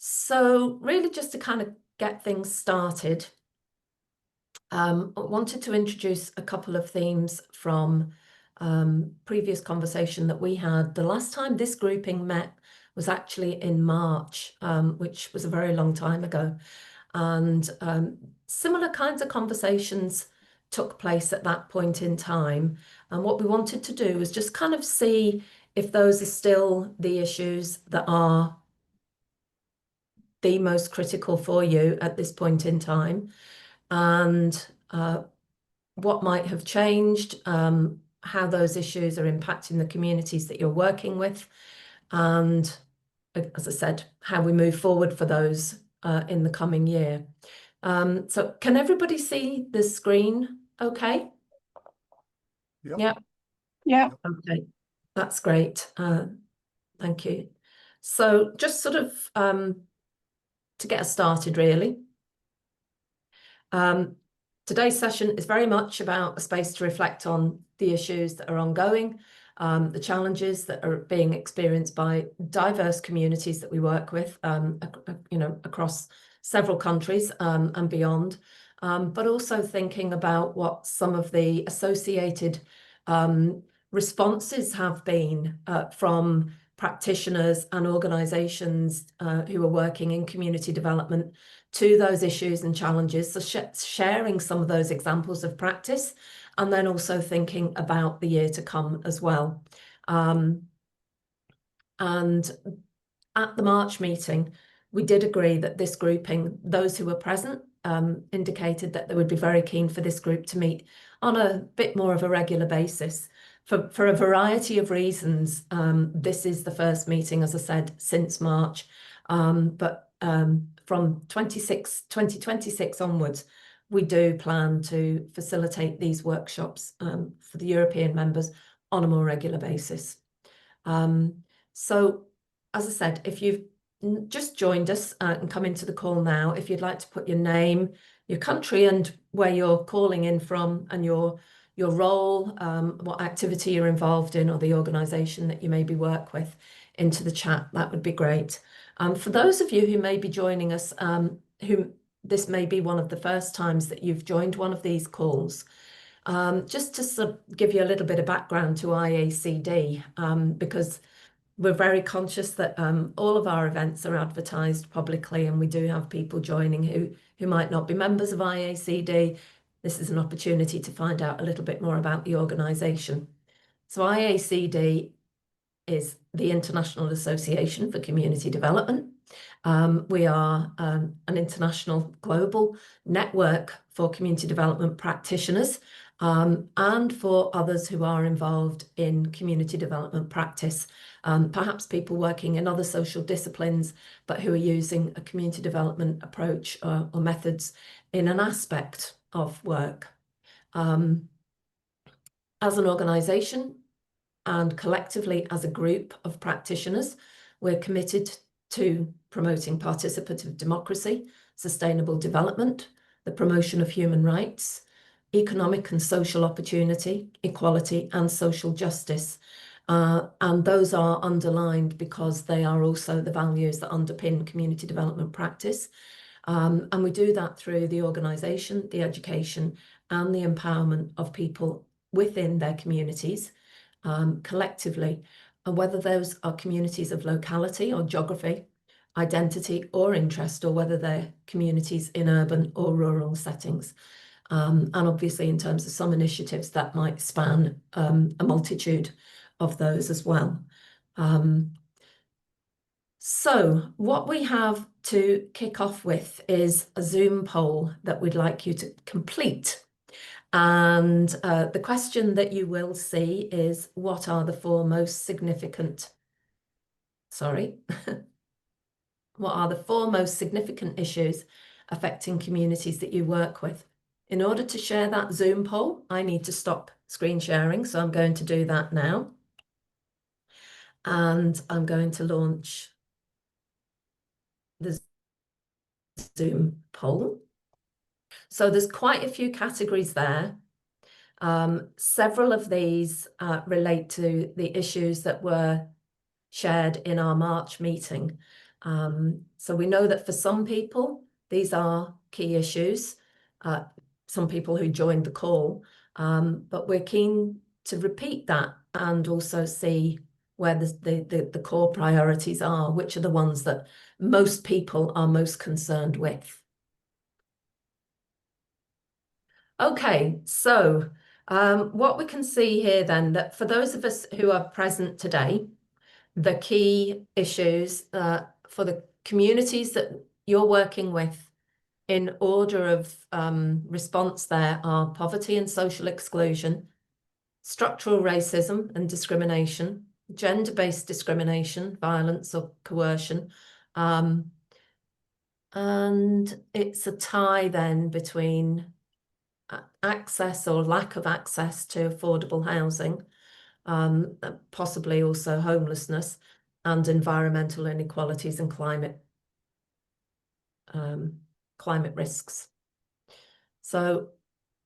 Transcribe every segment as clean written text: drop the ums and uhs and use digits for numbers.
So really just to kind of get things started, I wanted to introduce a couple of themes from previous conversation that we had. The last time this grouping met was actually in March, which was a very long time ago. And similar kinds of conversations took place at that point in time. And what we wanted to do was just kind of see if those are still the issues that are the most critical for you at this point in time, and what might have changed, how those issues are impacting the communities that you're working with, and as I said, how we move forward for those in the coming year. So can everybody see the screen okay? Yep. Yeah. Yeah. Okay, that's great. Thank you. So just sort of to get us started, really. Today's session is very much about a space to reflect on the issues that are ongoing, the challenges that are being experienced by diverse communities that we work with, across several countries and beyond, but also thinking about what some of the associated responses have been from practitioners and organisations who are working in community development to those issues and challenges. So sharing some of those examples of practice, and then also thinking about the year to come as well. And at the March meeting, we did agree that this grouping, those who were present, indicated that they would be very keen for this group to meet on a bit more of a regular basis. For a variety of reasons, this is the first meeting, as I said, since March. But from 2026 onwards, we do plan to facilitate these workshops for the European members on a more regular basis. So, as I said, if you've just joined us and come into the call now, if you'd like to put your name, your country and where you're calling in from, and your role, what activity you're involved in, or the organisation that you maybe work with, into the chat, that would be great. For those of you who may be joining us, who this may be one of the first times that you've joined one of these calls, just to sort of give you a little bit of background to IACD, because we're very conscious that all of our events are advertised publicly, and we do have people joining who might not be members of IACD. This is an opportunity to find out a little bit more about the organisation. So IACD is the International Association for Community Development. We are an international global network for community development practitioners, and for others who are involved in community development practice, perhaps people working in other social disciplines, but who are using a community development approach or methods in an aspect of work. As an organisation and collectively as a group of practitioners, we're committed to promoting participative democracy, sustainable development, the promotion of human rights, economic and social opportunity, equality, and social justice. And those are underlined because they are also the values that underpin community development practice. And we do that through the organisation, the education, and the empowerment of people within their communities, collectively, and whether those are communities of locality or geography, identity or interest, or whether they're communities in urban or rural settings. And obviously in terms of some initiatives that might span a multitude of those as well. So what we have to kick off with is a Zoom poll that we'd like you to complete. And the question that you will see is, what are the four most significant, what are the four most significant issues affecting communities that you work with? In order to share that Zoom poll, I need to stop screen sharing. So I'm going to do that now. And I'm going to launch the Zoom poll. So there's quite a few categories there. Several of these relate to the issues that were shared in our March meeting. So we know that for some people, these are key issues, some people who joined the call, but we're keen to repeat that and also see where the core priorities are, which are the ones that most people are most concerned with. Okay, so what we can see here then, that for those of us who are present today, the key issues for the communities that you're working with in order of response there are poverty and social exclusion, structural racism and discrimination, gender-based discrimination, violence or coercion, and it's a tie then between access or lack of access to affordable housing, possibly also homelessness, and environmental inequalities and climate risks. So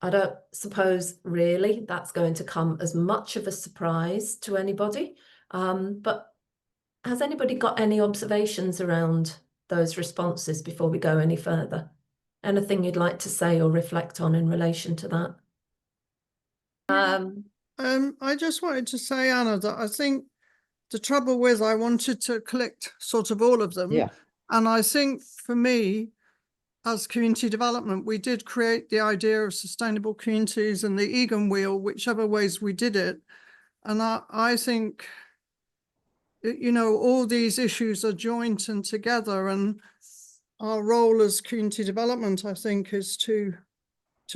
I don't suppose really that's going to come as much of a surprise to anybody, but has anybody got any observations around those responses before we go any further? Anything you'd like to say or reflect on in relation to that? I just wanted to say, Anna, that I think the trouble with, I wanted to collect sort of all of them. Yeah. And I think for me, as community development, we did create the idea of sustainable communities and the Egan wheel, whichever ways we did it. And I think, you know, all these issues are joint and together, and our role as community development, I think, is to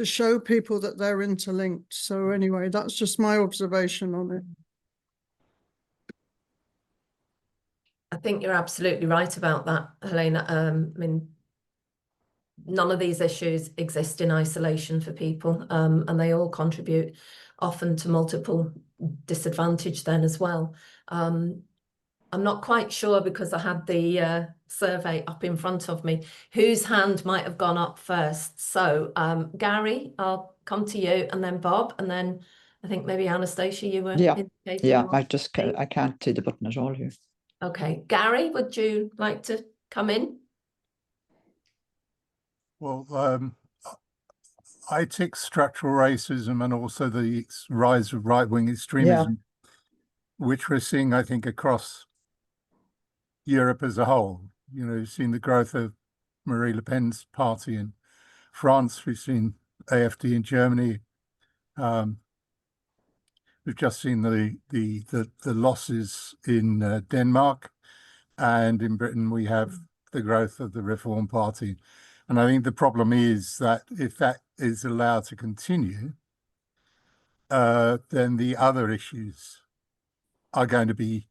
show people that they're interlinked. So anyway, that's just my observation on it. I think you're absolutely right about that, Helena. I mean, none of these issues exist in isolation for people, and they all contribute often to multiple disadvantage then as well. I'm not quite sure, because I had the survey up in front of me, whose hand might have gone up first. So Gary, I'll come to you, and then Bob, and then I think maybe Anastasia, you were indicating. Yeah, I can't see the button at all here. Okay, Gary, would you like to come in? Well, I take structural racism and also the rise of right-wing extremism, which we're seeing, I think, across Europe as a whole. You know, you've seen the growth of Marie Le Pen's party in France. We've seen AFD in Germany. We've just seen the losses in Denmark, and in Britain we have the growth of the Reform Party. And I think the problem is that if that is allowed to continue, then the other issues are going to be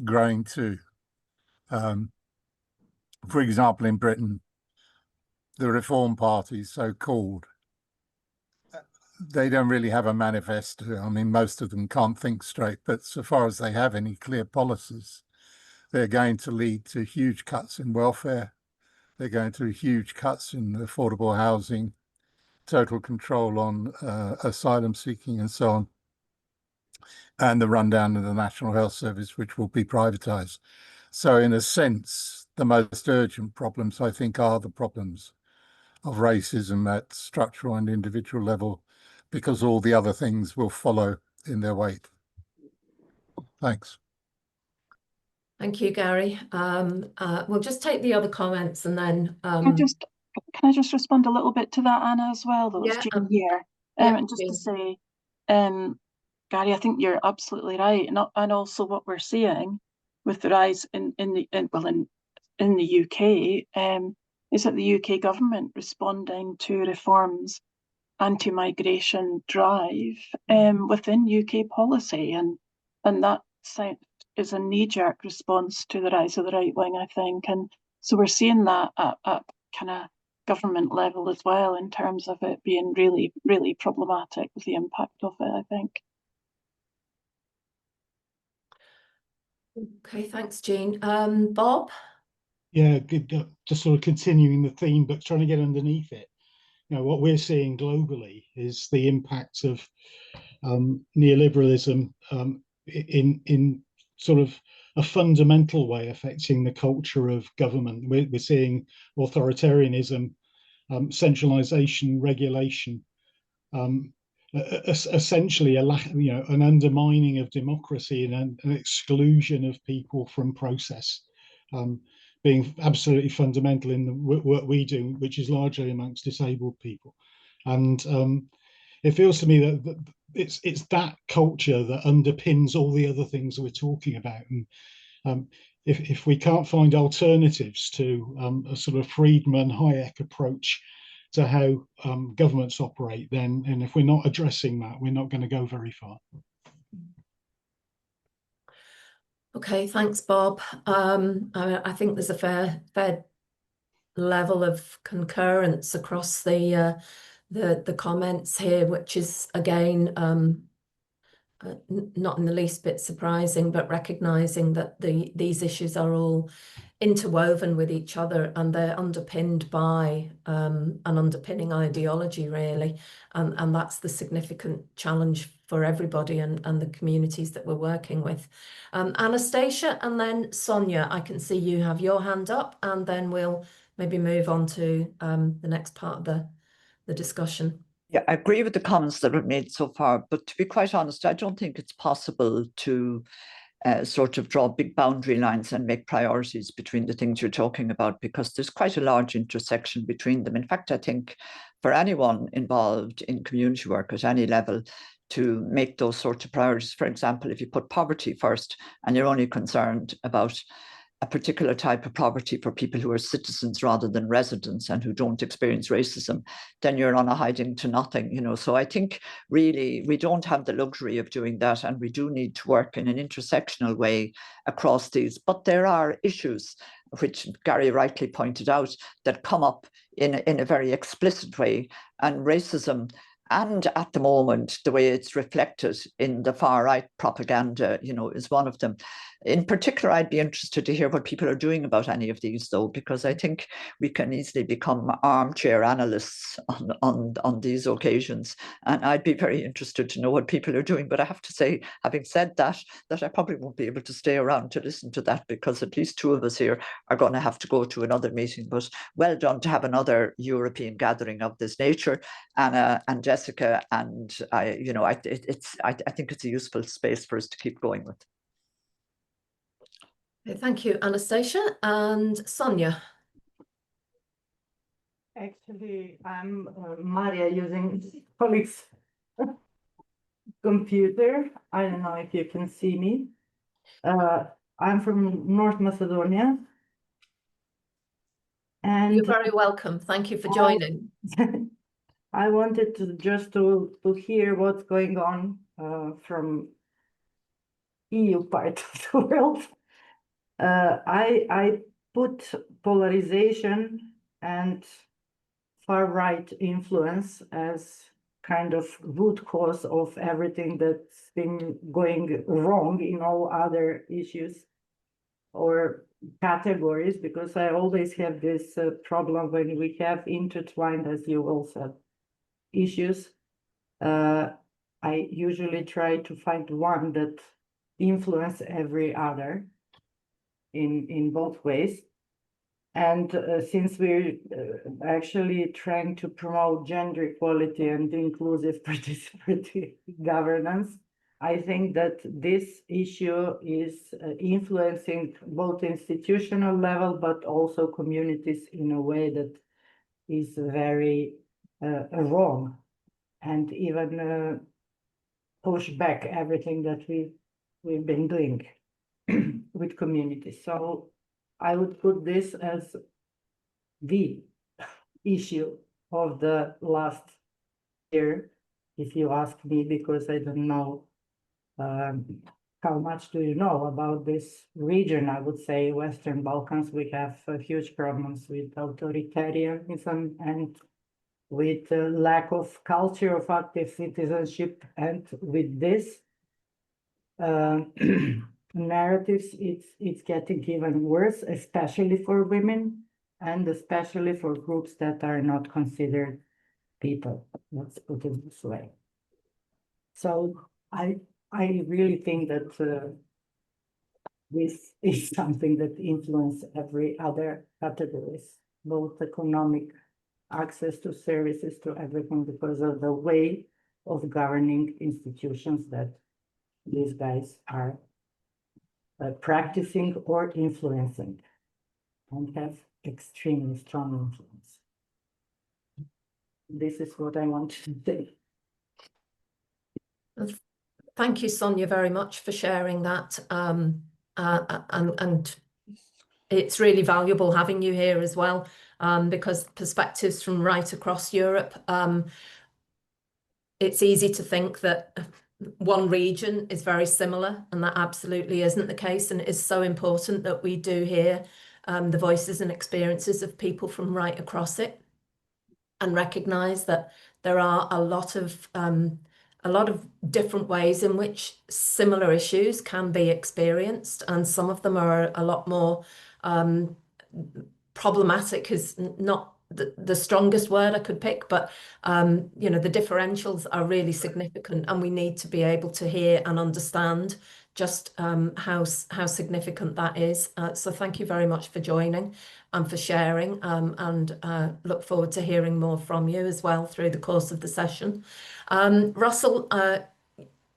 growing too. For example, in Britain, the Reform Party, so-called, they don't really have a manifesto. I mean, most of them can't think straight, but so far as they have any clear policies, they're going to lead to huge cuts in welfare. They're going to huge cuts in affordable housing, total control on asylum seeking and so on, and the rundown of the National Health Service, which will be privatized. So in a sense, the most urgent problems, I think, are the problems of racism at structural and individual level, because all the other things will follow in their wake. Thanks. Thank you, Gary. We'll just take the other comments and then can I just respond a little bit to that, Anna, as well, though? It's Jean here. And just to say, Gary, I think you're absolutely right. And also what we're seeing with the rise in the UK is that the UK government responding to reforms anti-migration drive within UK policy, and that is a knee-jerk response to the rise of the right wing, I think. And so we're seeing that at kind of government level as well, in terms of it being really, really problematic with the impact of it, I think. Okay, thanks, Jean. Bob? Yeah, good. Just sort of continuing the theme, but trying to get underneath it. You know, what we're seeing globally is the impact of neoliberalism in sort of a fundamental way affecting the culture of government. We're seeing authoritarianism, centralization, regulation, essentially an undermining of democracy and an exclusion of people from process, being absolutely fundamental in the work we do, which is largely amongst disabled people. And it feels to me that it's that culture that underpins all the other things we're talking about. And if we can't find alternatives to a sort of Friedman Hayek approach to how governments operate, then, and if we're not addressing that, we're not going to go very far. Okay, thanks, Bob. I think there's a fair level of concurrence across the comments here, which is again not in the least bit surprising, but recognizing that these issues are all interwoven with each other, and they're underpinned by an underpinning ideology, really, and that's the significant challenge for everybody and the communities that we're working with. Anastasia, and then Sonia, I can see you have your hand up, and then we'll maybe move on to the next part of the discussion. Yeah, I agree with the comments that were made so far, but to be quite honest, I don't think it's possible to sort of draw big boundary lines and make priorities between the things you're talking about, because there's quite a large intersection between them. In fact, I think for anyone involved in community work at any level to make those sorts of priorities, for example, if you put poverty first and you're only concerned about a particular type of poverty for people who are citizens rather than residents and who don't experience racism, then you're on a hiding to nothing, you know. So I think really we don't have the luxury of doing that, and we do need to work in an intersectional way across these. But there are issues, which Gary rightly pointed out, that come up in a very explicit way, and racism, and at the moment, the way it's reflected in the far right propaganda, you know, is one of them. In particular, I'd be interested to hear what people are doing about any of these, though, because I think we can easily become armchair analysts on these occasions. And I'd be very interested to know what people are doing. But I have to say, having said that I probably won't be able to stay around to listen to that, because at least two of us here are going to have to go to another meeting. But well done to have another European gathering of this nature, Anna and Jessica. And I think it's a useful space for us to keep going with. Okay, thank you, Anastasia. And Sonia. Actually, I'm Maria, using colleagues' computer. I don't know if you can see me. I'm from North Macedonia. And you're very welcome. Thank you for joining. I wanted to just to hear what's going on from EU part of the world. I put polarization and far-right influence as kind of root cause of everything that's been going wrong in all other issues or categories, because I always have this problem when we have intertwined, as you all said, issues. I usually try to find one that influence every other in both ways. And since we're actually trying to promote gender equality and inclusive participatory governance, I think that this issue is influencing both institutional level, but also communities in a way that is very wrong, and even push back everything that we've been doing with communities. So I would put this as the issue of the last year, if you ask me, because I don't know how much do you know about this region. I would say Western Balkans, we have huge problems with authoritarianism and with lack of culture of active citizenship, and with this narratives, it's getting even worse, especially for women and especially for groups that are not considered people. Let's put it this way. So I really think that this is something that influences every other categories, both economic access to services, to everything, because of the way of governing institutions that these guys are practicing or influencing, and have extremely strong influence. This is what I want to say. Thank you, Sonia, very much for sharing that. And it's really valuable having you here as well, because perspectives from right across Europe, it's easy to think that one region is very similar, and that absolutely isn't the case. And it is so important that we do hear the voices and experiences of people from right across it, and recognise that there are a lot of different ways in which similar issues can be experienced, and some of them are a lot more problematic is not the strongest word I could pick, but you know, the differentials are really significant, and we need to be able to hear and understand just how significant that is. So thank you very much for joining and for sharing, and look forward to hearing more from you as well through the course of the session. Russell,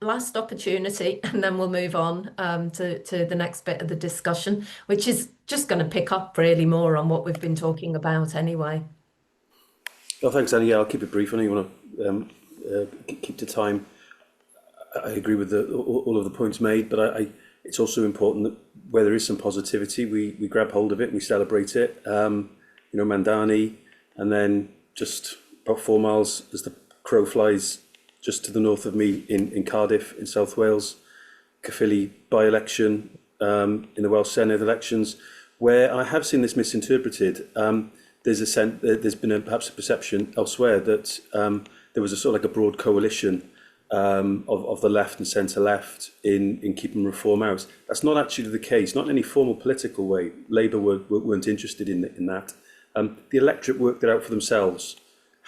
last opportunity, and then we'll move on to the next bit of the discussion, which is just going to pick up really more on what we've been talking about anyway. Well, thanks, Annie. Yeah, I'll keep it brief. I know you want to keep to time. I agree with all of the points made, but it's also important that where there is some positivity, we grab hold of it and we celebrate it. You know, Mandani, and then just about 4 miles as the crow flies, just to the north of me in Cardiff, in South Wales, Caerphilly by-election, in the Welsh Senedd elections, where I have seen this misinterpreted. There's been perhaps a perception elsewhere that there was a sort of like a broad coalition of the left and centre left in keeping reform out. That's not actually the case, not in any formal political way. Labour weren't interested in that. The electorate worked it out for themselves,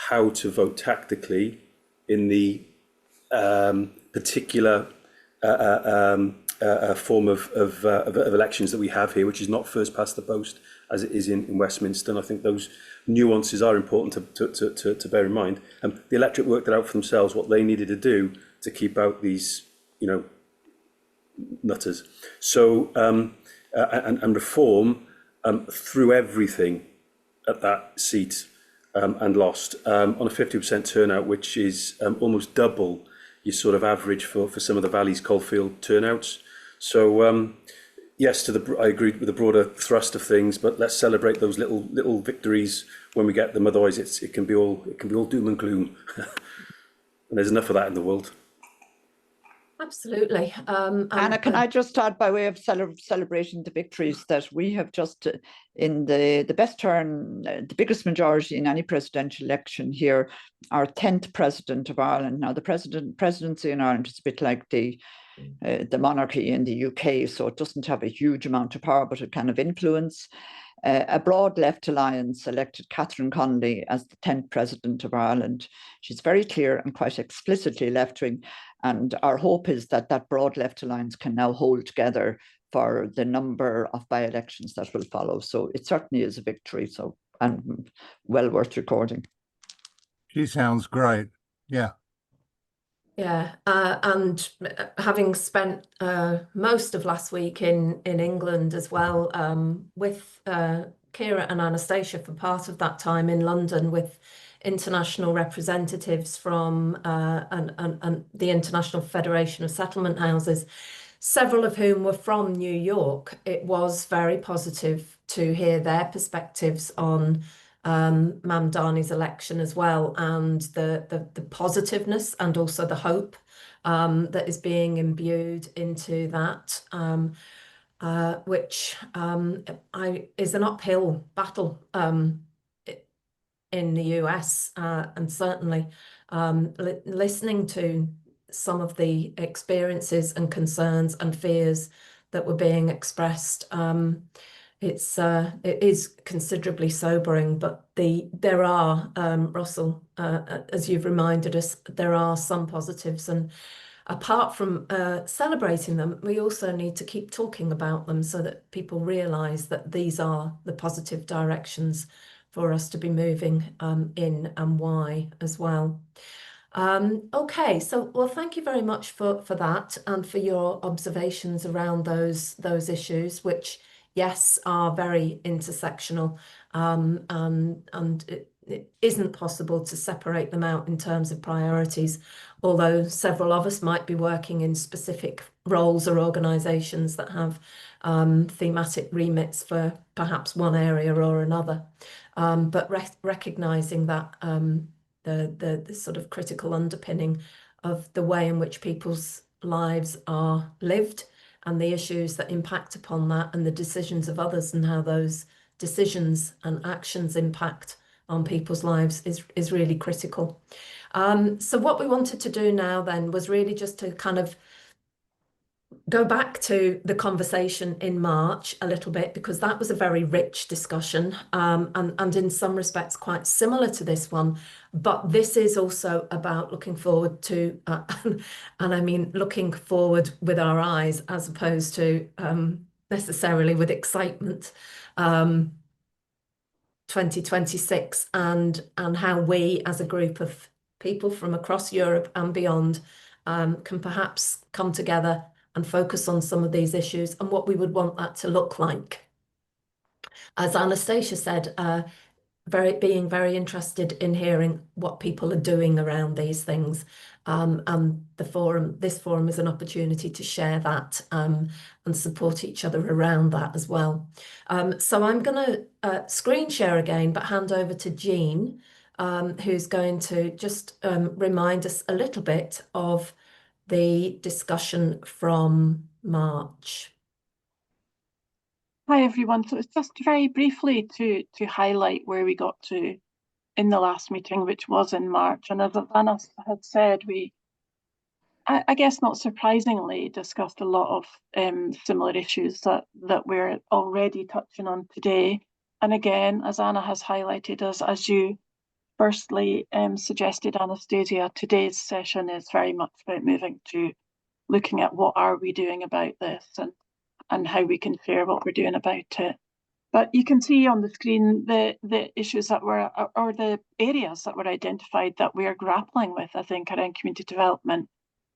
how to vote tactically in the particular form of elections that we have here, which is not first past the post as it is in Westminster. And I think those nuances are important to bear in mind. The electorate worked it out for themselves what they needed to do to keep out these, you know, nutters. So and reform threw everything at that seat. And lost on a 50% turnout, which is almost double your sort of average for some of the Valley's Coalfield turnouts. So yes, I agree with the broader thrust of things, but let's celebrate those little victories when we get them. Otherwise, it can be all doom and gloom, and there's enough of that in the world. Absolutely. Anna, can I just start by way of celebrating the victories that we have just, in the best turn, the biggest majority in any presidential election here, our 10th president of Ireland. Now, the presidency in Ireland is a bit like the monarchy in the UK, so it doesn't have a huge amount of power, but it kind of influence. A broad left alliance elected Catherine Connolly as the 10th president of Ireland. She's very clear and quite explicitly left-wing, and our hope is that that broad left alliance can now hold together for the number of by-elections that will follow. So it certainly is a victory, so, and well worth recording. She sounds great. Yeah. Yeah, and having spent most of last week in England as well, with Kira and Anastasia for part of that time in London with international representatives from and the International Federation of Settlement Houses, several of whom were from New York. It was very positive to hear their perspectives on Mamdani's election as well, and the positiveness and also the hope that is being imbued into that, which is an uphill battle in the US, and certainly listening to some of the experiences and concerns and fears that were being expressed. It is considerably sobering, but there are, Russell, as you've reminded us, there are some positives, and apart from celebrating them, we also need to keep talking about them so that people realise that these are the positive directions for us to be moving in, and why as well. Okay, so well, thank you very much for that and for your observations around those issues, which yes are very intersectional, and it isn't possible to separate them out in terms of priorities, although several of us might be working in specific roles or organisations that have thematic remits for perhaps one area or another, but recognising that the sort of critical underpinning of the way in which people's lives are lived and the issues that impact upon that, and the decisions of others and how those decisions and actions impact on people's lives is really critical. So what we wanted to do now then was really just to kind of go back to the conversation in March a little bit, because that was a very rich discussion, and in some respects quite similar to this one. But this is also about looking forward to, and I mean looking forward with our eyes as opposed to necessarily with excitement, 2026, and how we as a group of people from across Europe and beyond can perhaps come together and focus on some of these issues and what we would want that to look like. As Anastasia said, being very interested in hearing what people are doing around these things, and this forum is an opportunity to share that and support each other around that as well. So I'm going to screen share again, but hand over to Jean, who's going to just remind us a little bit of the discussion from March. Hi everyone. So it's just very briefly to highlight where we got to in the last meeting, which was in March. And as Anna had said, we, I guess not surprisingly, discussed a lot of similar issues that we're already touching on today. And again, as Anna has highlighted, as you firstly suggested, Anastasia, today's session is very much about moving to looking at what are we doing about this, and how we can share what we're doing about it. But you can see on the screen the issues that were, or the areas that were identified that we are grappling with, I think, around community development,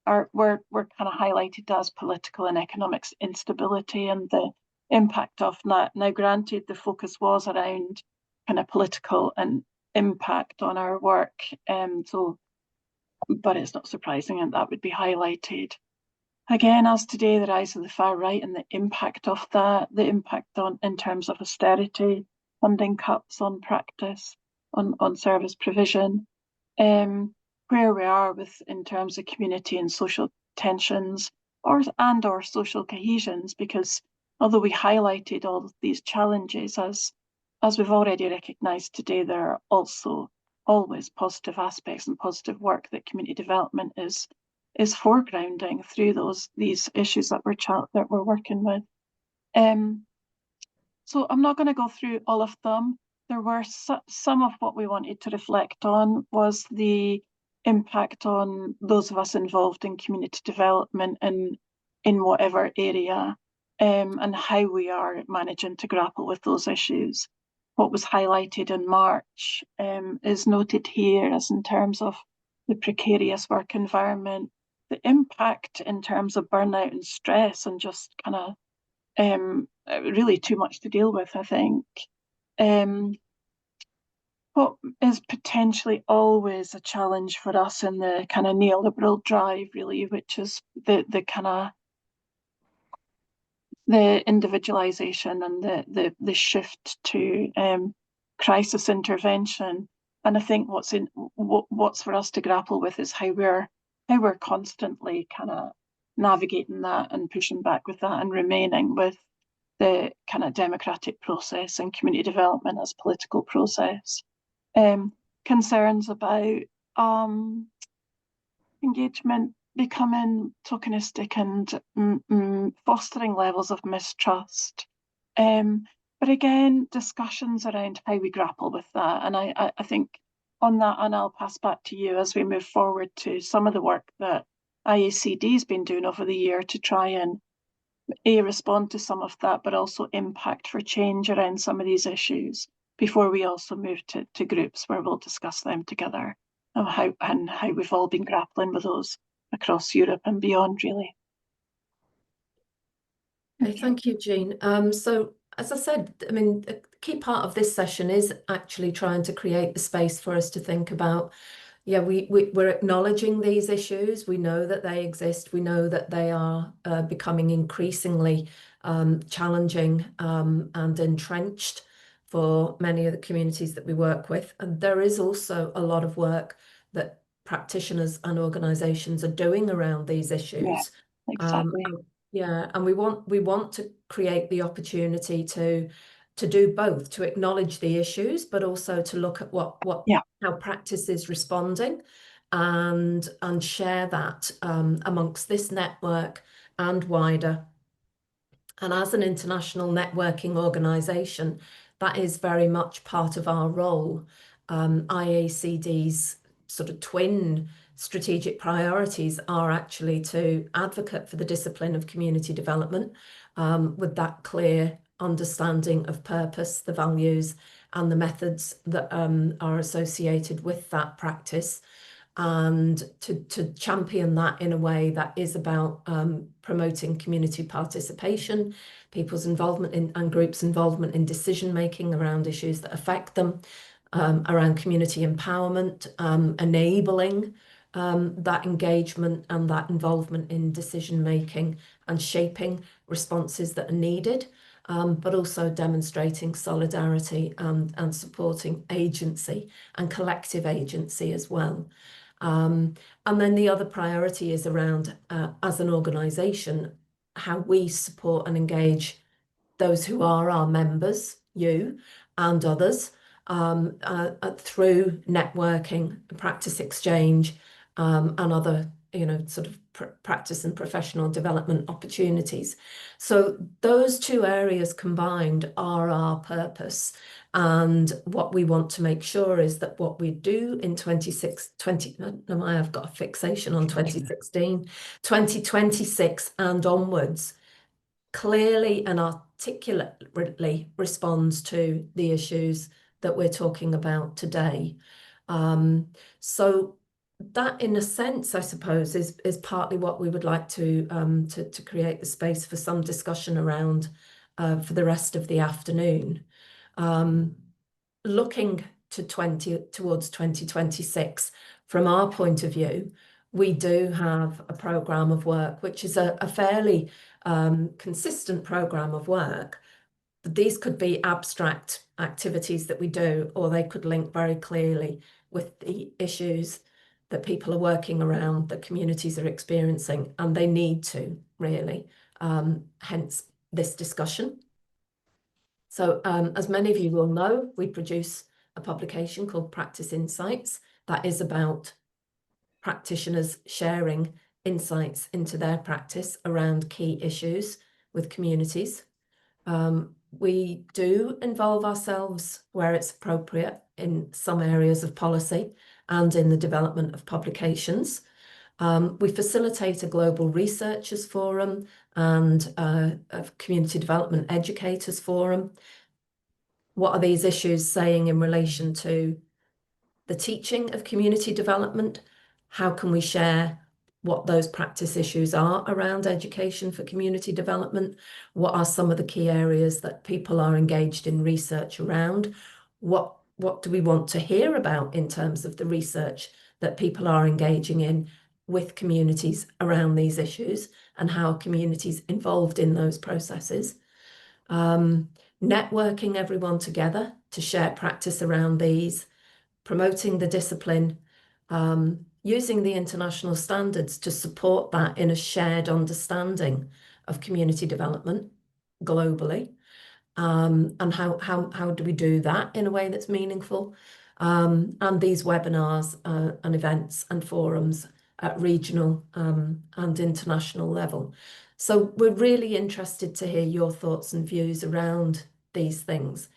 were kind of highlighted as political and economic instability and the impact of that. Now, granted, the focus was around kind of political and impact on our work, but it's not surprising that would be highlighted. Again, as today, the rise of the far right and the impact of that, the impact in terms of austerity, funding cuts on practice, on service provision, where we are in terms of community and social tensions or social cohesions, because although we highlighted all of these challenges, as we've already recognised today, there are also always positive aspects and positive work that community development is foregrounding through these issues that we're working with. So I'm not going to go through all of them. There were some of what we wanted to reflect on was the impact on those of us involved in community development and in whatever area, and how we are managing to grapple with those issues. What was highlighted in March is noted here as in terms of the precarious work environment, the impact in terms of burnout and stress, and just kind of really too much to deal with, I think. What is potentially always a challenge for us in the kind of neoliberal drive, really, which is the kind of the individualization and the shift to crisis intervention. And I think what's for us to grapple with is how we're constantly kind of navigating that and pushing back with that and remaining with the kind of democratic process and community development as political process. Concerns about engagement becoming tokenistic and fostering levels of mistrust. But again, discussions around how we grapple with that. And I think on that, and I'll pass back to you as we move forward to some of the work that IACD's been doing over the year to try and respond to some of that, but also impact for change around some of these issues before we also move to groups where we'll discuss them together and how we've all been grappling with those across Europe and beyond, really. Okay, thank you, Jean. So as I said, I mean, a key part of this session is actually trying to create the space for us to think about, yeah, we're acknowledging these issues. We know that they exist. We know that they are becoming increasingly challenging and entrenched for many of the communities that we work with. And there is also a lot of work that practitioners and organisations are doing around these issues. Yeah, exactly. Yeah, and we want to create the opportunity to do both, to acknowledge the issues, but also to look at how practice is responding, and share that amongst this network and wider. And as an international networking organisation, that is very much part of our role. IACD's sort of twin strategic priorities are actually to advocate for the discipline of community development with that clear understanding of purpose, the values and the methods that are associated with that practice, and to champion that in a way that is about promoting community participation, people's involvement in and groups' involvement in decision making around issues that affect them, around community empowerment, enabling that engagement and that involvement in decision making and shaping responses that are needed, but also demonstrating solidarity and supporting agency and collective agency as well. And then the other priority is around, as an organisation, how we support and engage those who are our members, you and others, through networking, practice exchange, and other, sort of practice and professional development opportunities. So those two areas combined are our purpose. And what we want to make sure is that what we do in 2026 and onwards clearly and articulately responds to the issues that we're talking about today. So that, in a sense, I suppose, is partly what we would like to create the space for some discussion around for the rest of the afternoon. Looking towards 2026, from our point of view, we do have a programme of work, which is a fairly consistent programme of work. These could be abstract activities that we do, or they could link very clearly with the issues that people are working around, that communities are experiencing, and they need to, really, hence this discussion. So as many of you will know, we produce a publication called Practice Insights that is about practitioners sharing insights into their practice around key issues with communities. We do involve ourselves where it's appropriate in some areas of policy and in the development of publications. We facilitate a global researchers forum and a community development educators forum. What are these issues saying in relation to the teaching of community development? How can we share what those practice issues are around education for community development? What are some of the key areas that people are engaged in research around? What do we want to hear about in terms of the research that people are engaging in with communities around these issues, and how communities involved in those processes? Networking everyone together to share practice around these, promoting the discipline, using the international standards to support that in a shared understanding of community development globally. And how do we do that in a way that's meaningful? And these webinars and events and forums at regional and international level. So we're really interested to hear your thoughts and views around these things,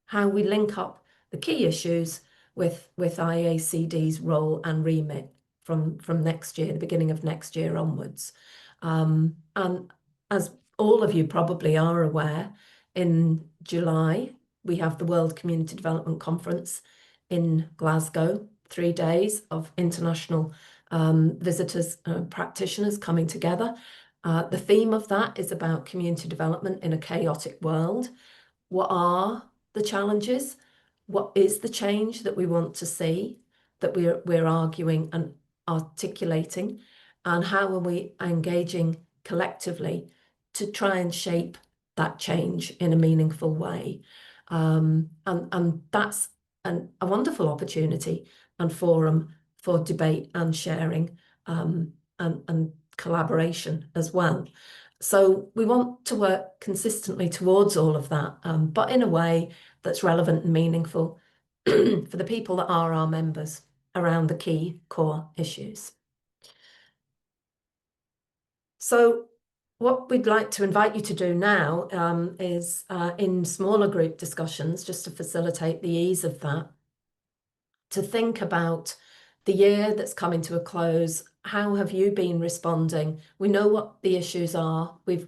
how we link up the key issues with IACD's role and remit from next year, the beginning of next year onwards. And as all of you probably are aware, in July, we have the World Community Development Conference in Glasgow, 3 days of international visitors, practitioners coming together. The theme of that is about community development in a chaotic world. What are the challenges? What is the change that we want to see, that we're arguing and articulating? And how are we engaging collectively to try and shape that change in a meaningful way? And that's a wonderful opportunity and forum for debate and sharing and collaboration as well. So we want to work consistently towards all of that, but in a way that's relevant and meaningful for the people that are our members around the key core issues. So what we'd like to invite you to do now is in smaller group discussions, just to facilitate the ease of that, to think about the year that's coming to a close. How have you been responding? We know what the issues are. We've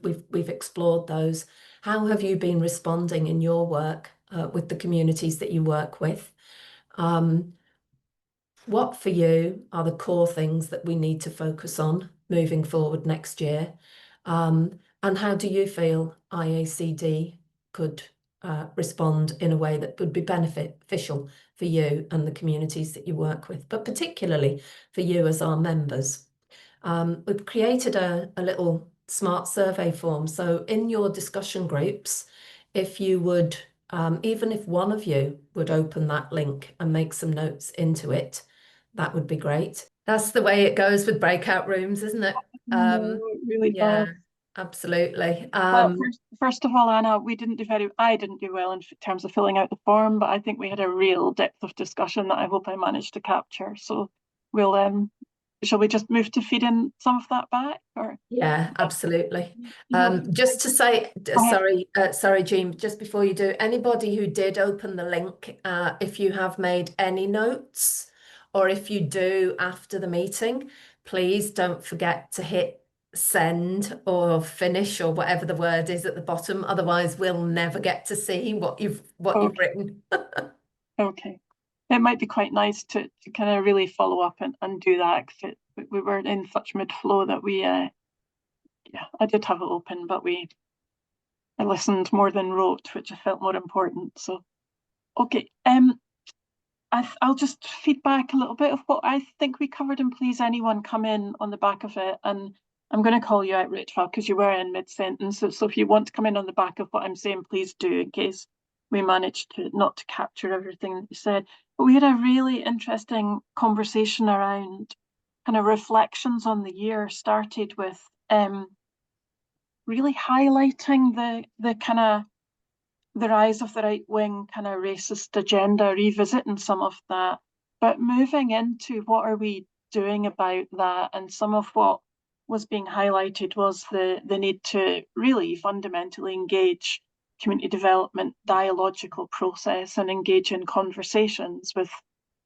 explored those. How have you been responding in your work with the communities that you work with? What for you are the core things that we need to focus on moving forward next year? And how do you feel IACD could respond in a way that would be beneficial for you and the communities that you work with, but particularly for you as our members? We've created a little smart survey form. So in your discussion groups, if you would, even if one of you would open that link and make some notes into it, that would be great. That's the way it goes with breakout rooms, isn't it? No, it really Yeah, does. absolutely. Well, first of all, Anna, I didn't do well in terms of filling out the form, but I think we had a real depth of discussion that I hope I managed to capture. So we'll shall we just move to feed in some of that back? Or yeah, absolutely. Just to say, sorry, Jean, just before you do, anybody who did open the link, if you have made any notes, or if you do after the meeting, please don't forget to hit send or finish or whatever the word is at the bottom. Otherwise, we'll never get to see what you've written. Okay. It might be quite nice to kind of really follow up and do that, because we were in such mid-flow that I did have it open, but I listened more than wrote, which I felt more important. So, okay. I'll just feed back a little bit of what I think we covered, and please anyone come in on the back of it. And I'm going to call you out, Rachel, because you were in mid-sentence. So if you want to come in on the back of what I'm saying, please do, in case we managed not to capture everything that you said. But we had a really interesting conversation around kind of reflections on the year. Started with really highlighting the kind of the rise of the right-wing kind of racist agenda, revisiting some of that, but moving into what are we doing about that. And some of what was being highlighted was the need to really fundamentally engage community development dialogical process and engage in conversations with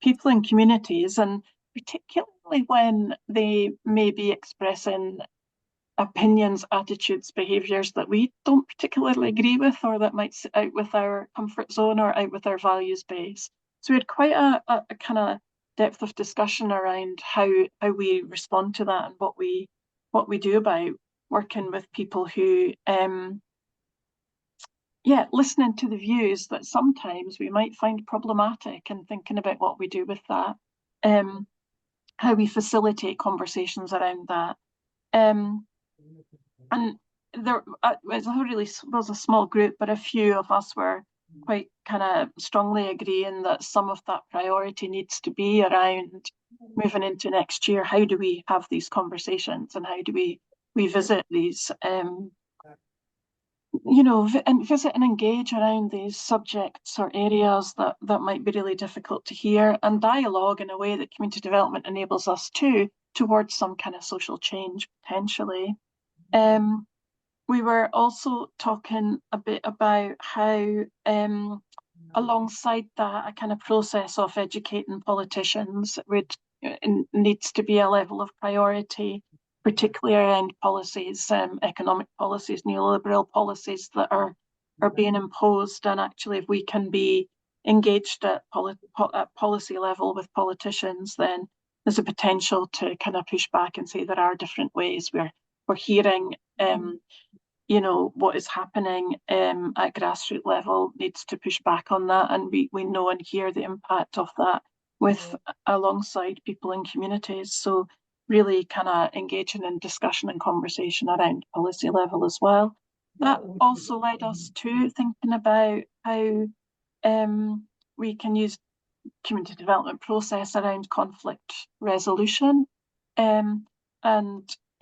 people in communities, and particularly when they may be expressing opinions, attitudes, behaviours that we don't particularly agree with, or that might sit out with our comfort zone or out with our values base. So we had quite a kind of depth of discussion around how we respond to that and what we do about working with people who listening to the views that sometimes we might find problematic, and thinking about what we do with that, how we facilitate conversations around that. And there was a small group, but a few of us were quite kind of strongly agreeing that some of that priority needs to be around moving into next year. How do we have these conversations, and how do we revisit these, and visit and engage around these subjects or areas that might be really difficult to hear, and dialogue in a way that community development enables us towards some kind of social change potentially. We were also talking a bit about how, alongside that, a kind of process of educating politicians, we'd needs to be a level of priority, particularly around policies, economic policies, neoliberal policies that are being imposed. And actually, if we can be engaged at policy level with politicians, then there's a potential to kind of push back and say there are different ways. We're hearing, you know, what is happening at grassroots level needs to push back on that, and we know and hear the impact of that with alongside people in communities. So really kind of engaging in discussion and conversation around policy level as well. That also led us to thinking about how we can use community development process around conflict resolution, and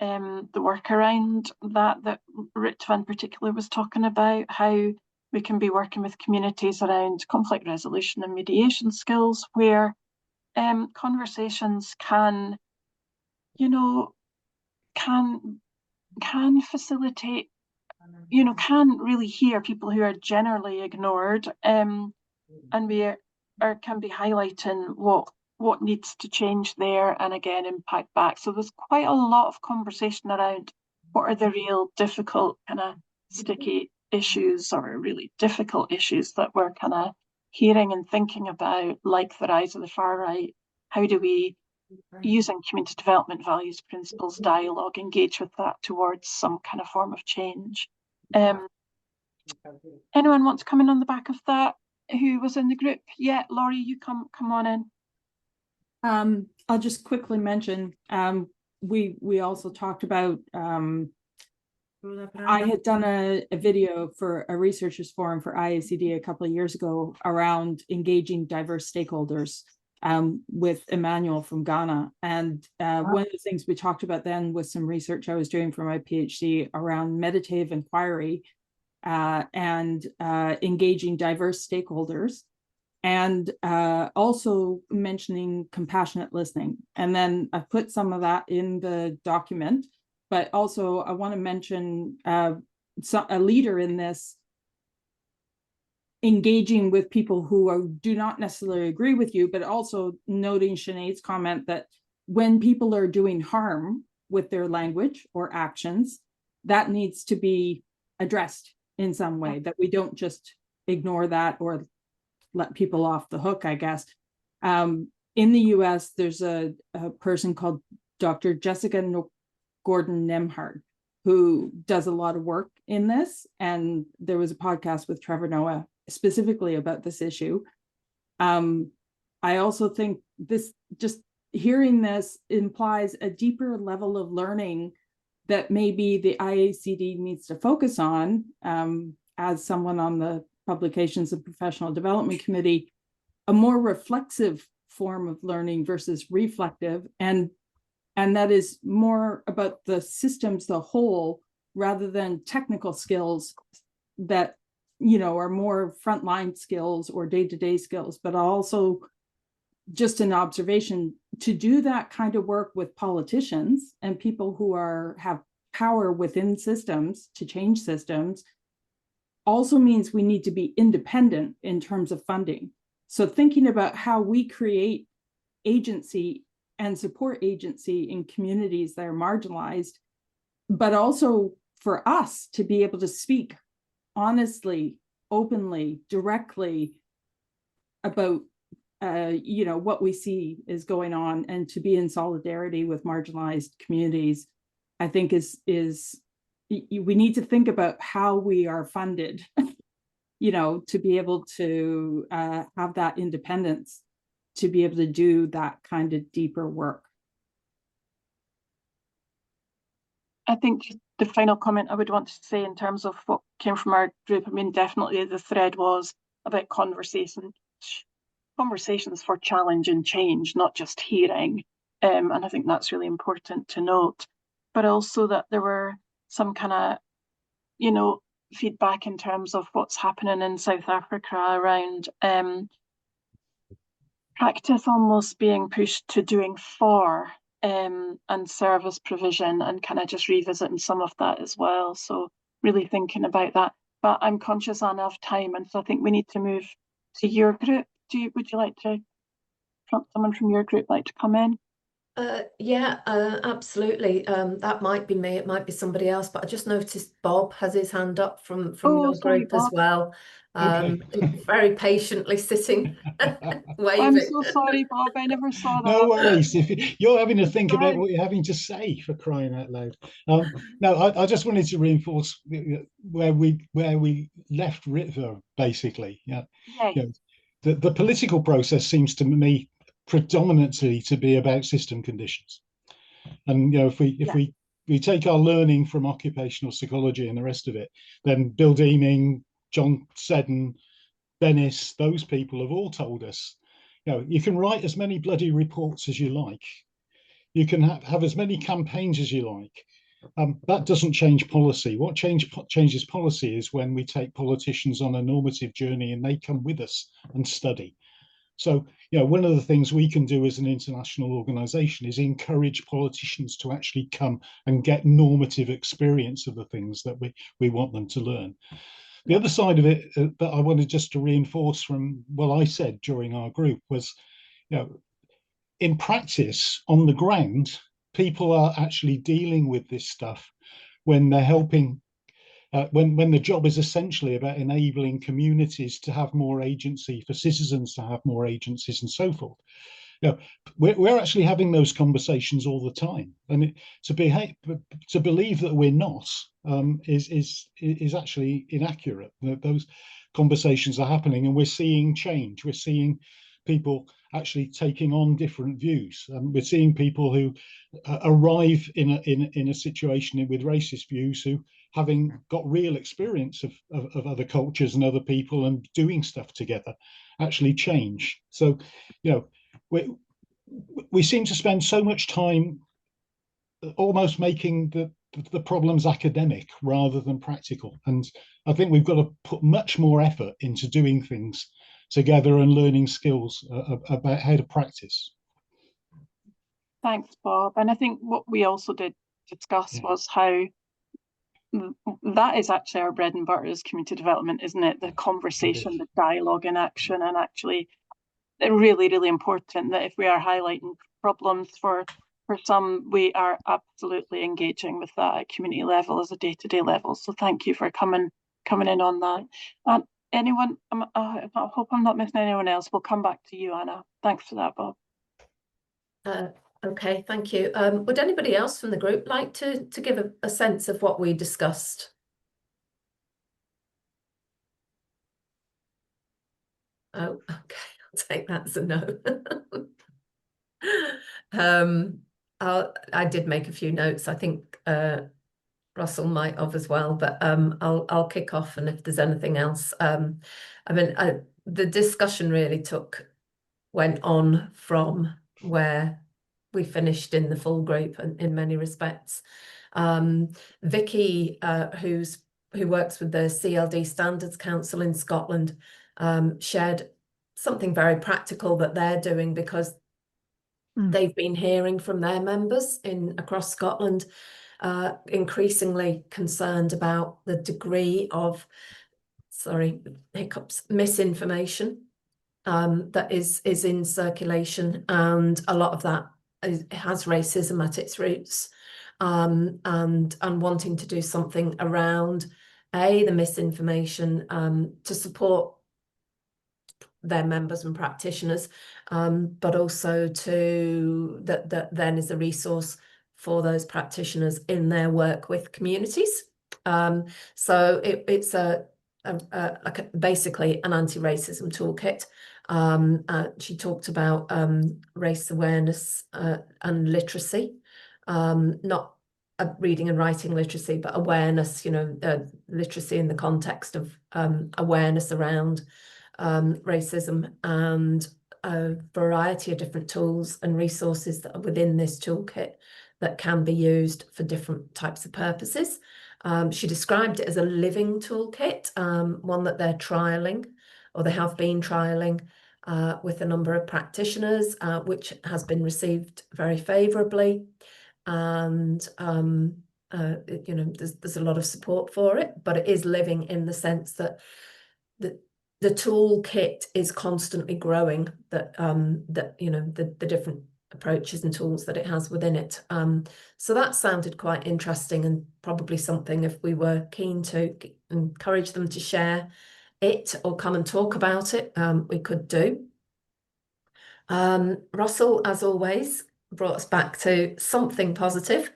the work around that Ritva in particular was talking about, how we can be working with communities around conflict resolution and mediation skills, where conversations can, you know, can facilitate, you know, can really hear people who are generally ignored, and we can be highlighting what needs to change there, and again impact back. So there's quite a lot of conversation around what are the real difficult kind of sticky issues or really difficult issues that we're kind of hearing and thinking about, like the rise of the far right. How do we, using community development values, principles, dialogue, engage with that towards some kind of form of change? Anyone want to come in on the back of that who was in the group? Yeah, Laurie, you come on in. I'll just quickly mention, we also talked about, I had done a video for a researchers forum for IACD a couple of years ago around engaging diverse stakeholders with Emmanuel from Ghana. And one of the things we talked about then was some research I was doing for my PhD around meditative inquiry and engaging diverse stakeholders, and also mentioning compassionate listening. And then I put some of that in the document, but also I want to mention a leader in this, engaging with people who do not necessarily agree with you, but also noting Sinead's comment that when people are doing harm with their language or actions, that needs to be addressed in some way, that we don't just ignore that or let people off the hook, I guess. In the US, there's a person called Dr. Jessica Gordon Nemhard, who does a lot of work in this. And there was a podcast with Trevor Noah specifically about this issue. I also think this, just hearing this implies a deeper level of learning that maybe the IACD needs to focus on. As someone on the Publications and Professional Development Committee, a more reflexive form of learning versus reflective, and that is more about the systems, the whole, rather than technical skills that, you know, are more frontline skills or day-to-day skills, but also just an observation to do that kind of work with politicians and people who have power within systems to change systems also means we need to be independent in terms of funding. So thinking about how we create agency and support agency in communities that are marginalized, but also for us to be able to speak honestly, openly, directly about you know, what we see is going on, and to be in solidarity with marginalized communities, I think is we need to think about how we are funded, you know, to be able to have that independence, to be able to do that kind of deeper work. I think the final comment I would want to say in terms of what came from our group, I mean, definitely the thread was about conversations for challenge and change, not just hearing. And I think that's really important to note, but also that there were some kind of, you know, feedback in terms of what's happening in South Africa around practice almost being pushed to doing for and service provision, and kind of just revisiting some of that as well. So really thinking about that. But I'm conscious, Anna, of time, and so I think we need to move to your group. Would you like to, someone from your group like to come in? Yeah, absolutely. That might be me, it might be somebody else, but I just noticed Bob has his hand up from Oh, your sorry, group as Bob. well. Okay. Very patiently sitting, I'm waving. so sorry, Bob. I never saw that. No worries. If you're having to think about Right. what you're having to say, for crying out loud. No, I just wanted to reinforce where we left River, basically. Yeah. Yeah. You know, the political process seems to me predominantly to be about system conditions. And you know, if we take our learning from occupational psychology and the rest of it, then Bill Deeming, John Seddon, Bennis, those people have all told us, you know, you can write as many bloody reports as you like. You can have as many campaigns as you like. That doesn't change policy. What changes policy is when we take politicians on a normative journey and they come with us and study. So, you know, one of the things we can do as an international organization is encourage politicians to actually come and get normative experience of the things that we want them to learn. The other side of it that I wanted just to reinforce from what I said during our group was, you know, in practice on the ground, people are actually dealing with this stuff when they're helping, when the job is essentially about enabling communities to have more agency, for citizens to have more agencies and so forth. You know, we're actually having those conversations all the time, and to believe that we're not is actually inaccurate. Those conversations are happening, and we're seeing change. We're seeing people actually taking on different views. We're seeing people who arrive in a situation with racist views who, having got real experience of other cultures and other people and doing stuff together, actually change. So, you know, we seem to spend so much time almost making the problems academic rather than practical. And I think we've got to put much more effort into doing things together and learning skills about how to practice. Thanks, Bob. And I think what we also did discuss was how that is actually our bread and butter as community development, isn't it? The conversation, the dialogue in action, and actually really, really important that if we are highlighting problems for some, we are absolutely engaging with that at community level as a day-to-day level. So thank you for coming in on that. Anyone, I hope I'm not missing anyone else. We'll come back to you, Anna. Thanks for that, Bob. Okay, thank you. Would anybody else from the group like to give a sense of what we discussed? Oh, okay, I'll take that as a no. I did make a few notes. I think Russell might have as well, but I'll kick off, and if there's anything else, I mean, the discussion really went on from where we finished in the full group in many respects. Vicky, who works with the CLD Standards Council in Scotland, shared something very practical that they're doing because they've been hearing from their members across Scotland, increasingly concerned about the degree of, misinformation that is in circulation, and a lot of that has racism at its roots, and wanting to do something around the misinformation to support their members and practitioners, but also that then is a resource for those practitioners in their work with communities. So it's basically an anti-racism toolkit. She talked about race awareness and literacy, not reading and writing literacy, but awareness, literacy in the context of awareness around racism, and a variety of different tools and resources that are within this toolkit that can be used for different types of purposes. She described it as a living toolkit, one that they're trialling, or they have been trialling with a number of practitioners, which has been received very favourably. And there's a lot of support for it, but it is living in the sense that the toolkit is constantly growing, that the different approaches and tools that it has within it. So that sounded quite interesting, and probably something, if we were keen to encourage them to share it or come and talk about it, we could do. Russell, as always, brought us back to something positive,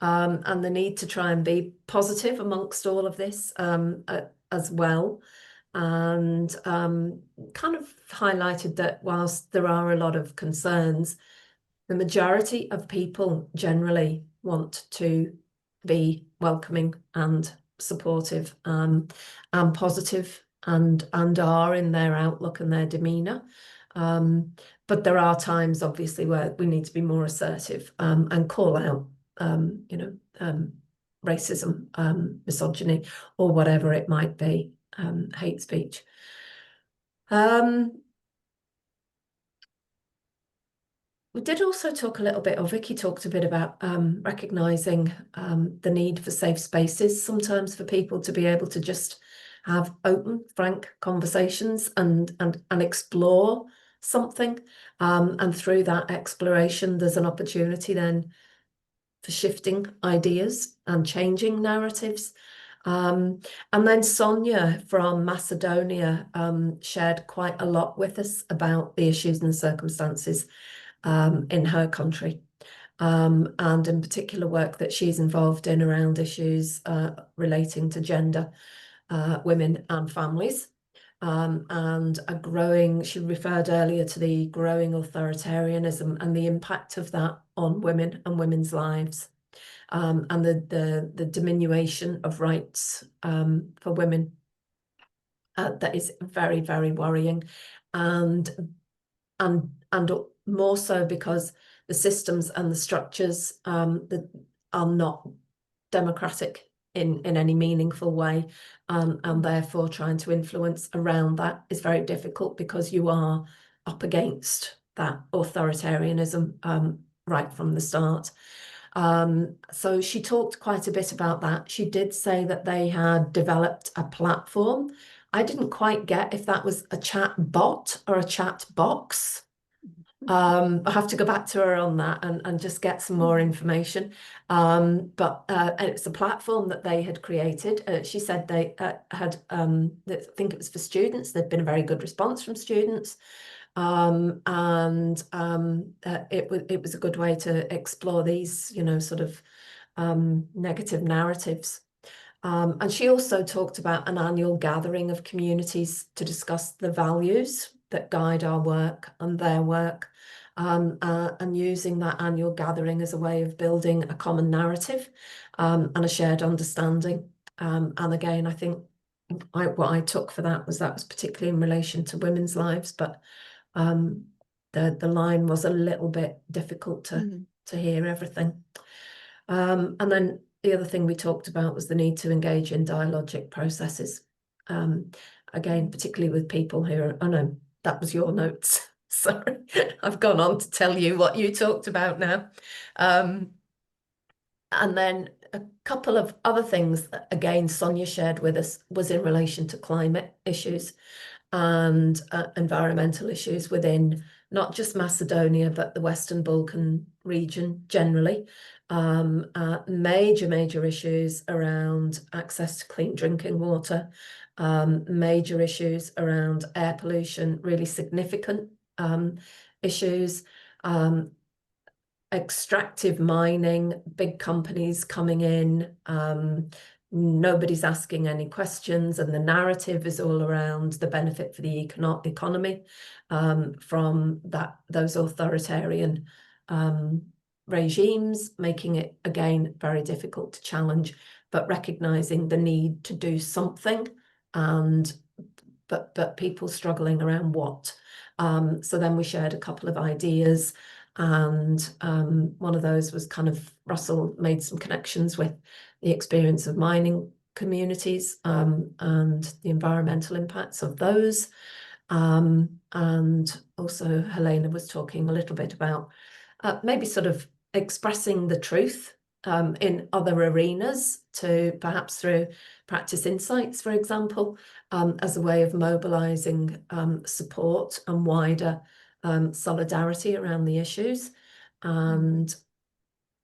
and the need to try and be positive amongst all of this as well. And kind of highlighted that whilst there are a lot of concerns, the majority of people generally want to be welcoming and supportive and positive, and are in their outlook and their demeanour. But there are times, obviously, where we need to be more assertive and call out, racism, misogyny, or whatever it might be, hate speech. We did also talk a little bit, or Vicky talked a bit about recognising the need for safe spaces sometimes for people to be able to just have open, frank conversations and explore something. And through that exploration, there's an opportunity then for shifting ideas and changing narratives. And then Sonia from Macedonia shared quite a lot with us about the issues and the circumstances in her country, and in particular work that she's involved in around issues relating to gender, women and families, and a growing, she referred earlier to the growing authoritarianism and the impact of that on women and women's lives, and the diminution of rights for women. That is very, very worrying, and more so because the systems and the structures that are not democratic in any meaningful way, and therefore trying to influence around that is very difficult, because you are up against that authoritarianism right from the start. So she talked quite a bit about that. She did say that they had developed a platform. I didn't quite get if that was a chat bot or a chat box. I have to go back to her on that and just get some more information. But it's a platform that they had created. She said they had, I think it was for students. There'd been a very good response from students. It was a good way to explore these, sort of negative narratives. And she also talked about an annual gathering of communities to discuss the values that guide our work and their work, and using that annual gathering as a way of building a common narrative and a shared understanding. And again, I think what I took for that was particularly in relation to women's lives, but the line was a little bit difficult to hear everything. And then the other thing we talked about was the need to engage in dialogic processes. Again, particularly with people who are, oh no, that was your notes. Sorry, I've gone on to tell you what you talked about now. And then a couple of other things that, again, Sonia shared with us was in relation to climate issues and environmental issues within not just Macedonia, but the Western Balkan region generally. Major issues around access to clean drinking water, major issues around air pollution, really significant issues, extractive mining, big companies coming in, nobody's asking any questions, and the narrative is all around the benefit for the economy from those authoritarian regimes, making it again very difficult to challenge, but recognizing the need to do something, but people struggling around what. So then we shared a couple of ideas, and one of those was kind of, Russell made some connections with the experience of mining communities and the environmental impacts of those. And also Helena was talking a little bit about maybe sort of expressing the truth in other arenas, to perhaps through practice insights, for example, as a way of mobilizing support and wider solidarity around the issues. And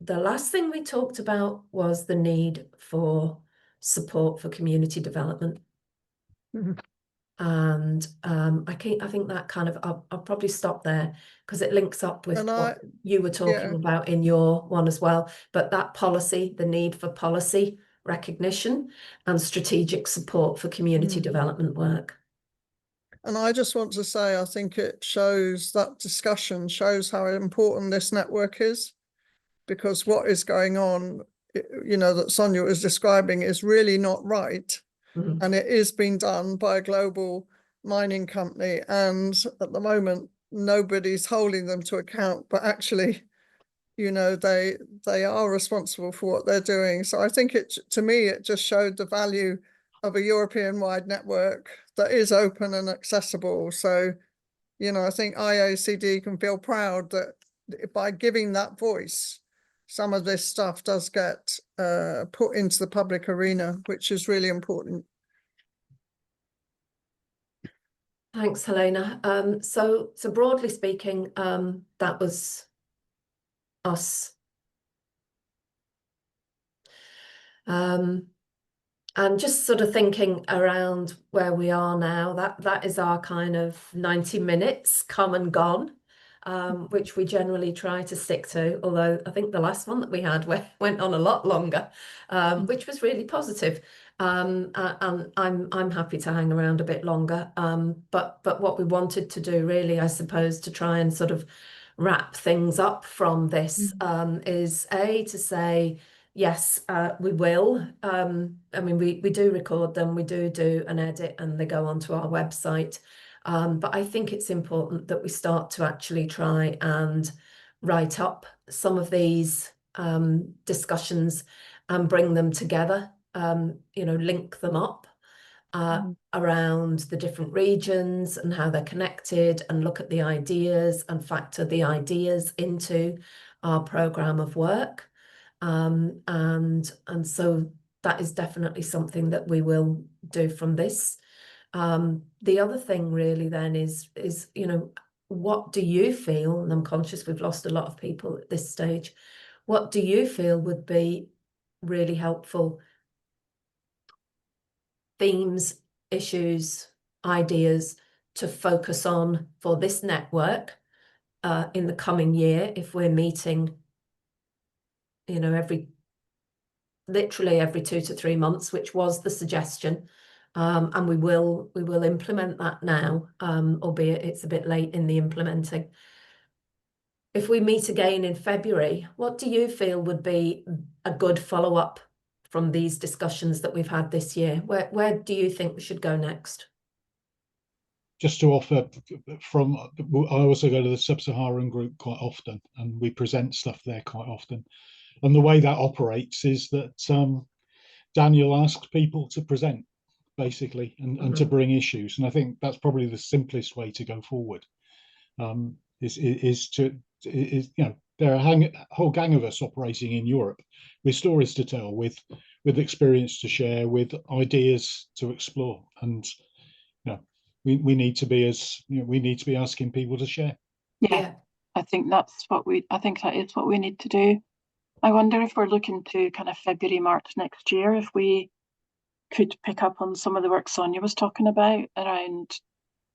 the last thing we talked about was the need for support for community development. And I think that kind of, I'll probably stop there because it links up with what you were talking about in your one as well. But that policy, the need for policy recognition and strategic support for community development work. And I just want to say, I think it shows, that discussion shows how important this network is, because what is going on, you know, that Sonia was describing is really not right. And it is being done by a global mining company. And at the moment, nobody's holding them to account, but actually, you know, they are responsible for what they're doing. So I think to me, it just showed the value of a European-wide network that is open and accessible. So, you know, I think IACD can feel proud that by giving that voice, some of this stuff does get put into the public arena, which is really important. Thanks, Helena. So broadly speaking, that was us. And just sort of thinking around where we are now, that is our kind of 90 minutes come and gone, which we generally try to stick to. Although I think the last one that we had went on a lot longer, which was really positive. And I'm happy to hang around a bit longer. But what we wanted to do really, I suppose, to try and sort of wrap things up from this is to say, yes, we will. I mean, we do record them, we do an edit, and they go onto our website. But I think it's important that we start to actually try and write up some of these discussions and bring them together, you know, link them up around the different regions and how they're connected, and look at the ideas and factor the ideas into our programme of work. And so that is definitely something that we will do from this. The other thing really then is, you know, what do you feel, and I'm conscious we've lost a lot of people at this stage, what do you feel would be really helpful themes, issues, ideas to focus on for this network in the coming year, if we're meeting, you know, literally every 2 to 3 months, which was the suggestion. And we will implement that now, albeit it's a bit late in the implementing. If we meet again in February, what do you feel would be a good follow-up from these discussions that we've had this year? Where do you think we should go next? Just to offer from, I also go to the Sub-Saharan group quite often, and we present stuff there quite often. And the way that operates is that Daniel asks people to present, basically, and to bring issues. And I think that's probably the simplest way to go forward. You know, there are a whole gang of us operating in Europe with stories to tell, with experience to share, with ideas to explore. And you know, we need to be asking people to share. Yeah. I think that is what we need to do. I wonder if we're looking to kind of February, March next year, if we could pick up on some of the work Sonia was talking about around